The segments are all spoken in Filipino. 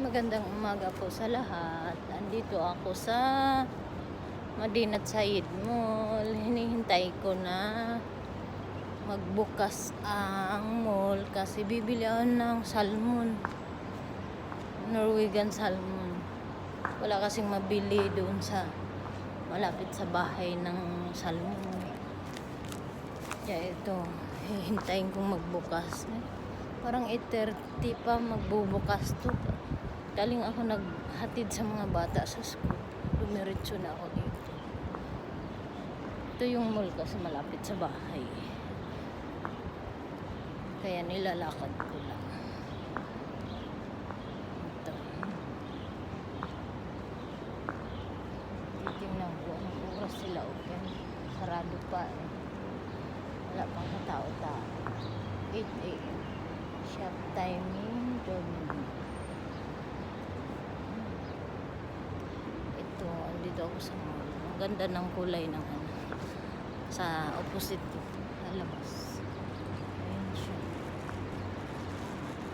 Magandang umaga po sa lahat. Andito ako sa Madinat Said Mall. Hinihintay ko na magbukas ang mall kasi bibili ako ng salmon. Norwegian salmon. Wala kasing mabili doon sa malapit sa bahay ng salmon. Kaya ito, hihintayin kong magbukas. Parang 8:30 pa magbubukas to. Galing ako naghatid sa mga bata sa school. Dumiretso na ako dito. Ito yung mall kasi malapit sa bahay. Kaya nilalakad ko lang. Ito. Titingnan ko anong oras sila open. Sarado pa eh. Wala pang katao-tao. 8 a.m. Shop timing, dormant. Ito, andito ako sa mall. Ang ganda ng kulay ng ano. Sa opposite ko, sa labas. Ayan siya.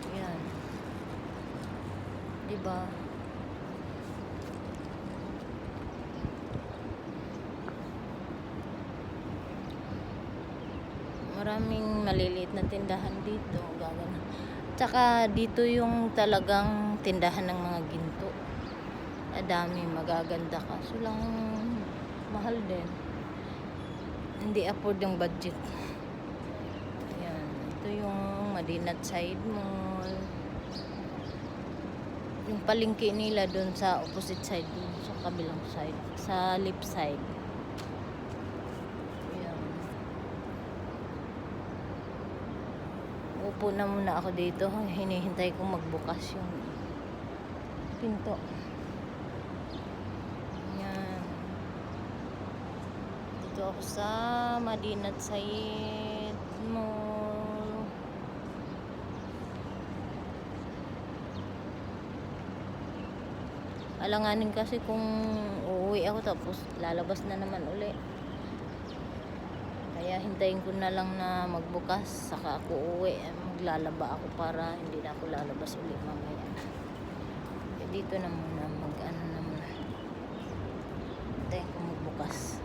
Ayan. Diba? Maraming maliliit na tindahan dito. Gagana. Tsaka dito yung talagang tindahan ng mga ginto. Dami, magaganda ka. So lang mahal din. Hindi afford yung budget. Ayan. Ito yung Madinat Said Mall. Yung palengke nila doon sa opposite side. Doon sa kabilang side. Sa left side. Ayan. Upo na muna ako dito. Hinihintay kong magbukas yung pinto. Dito ako sa Madinat Said Mall. Alanganin kasi kung uuwi ako tapos lalabas na naman uli. Kaya hintayin ko na lang na magbukas saka ako uuwi. Maglalaba ako para hindi na ako lalabas uli mamaya. Kaya dito na muna mag-ano na muna. Hintayin ko magbukas.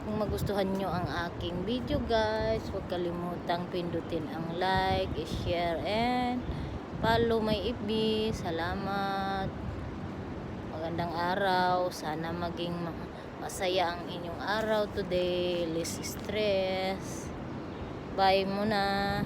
Kung magustuhan nyo ang aking video guys, huwag kalimutang pindutin ang like, share, and follow my FB. Salamat. Magandang araw. Sana maging masaya ang inyong araw today. Less stress. Bye muna.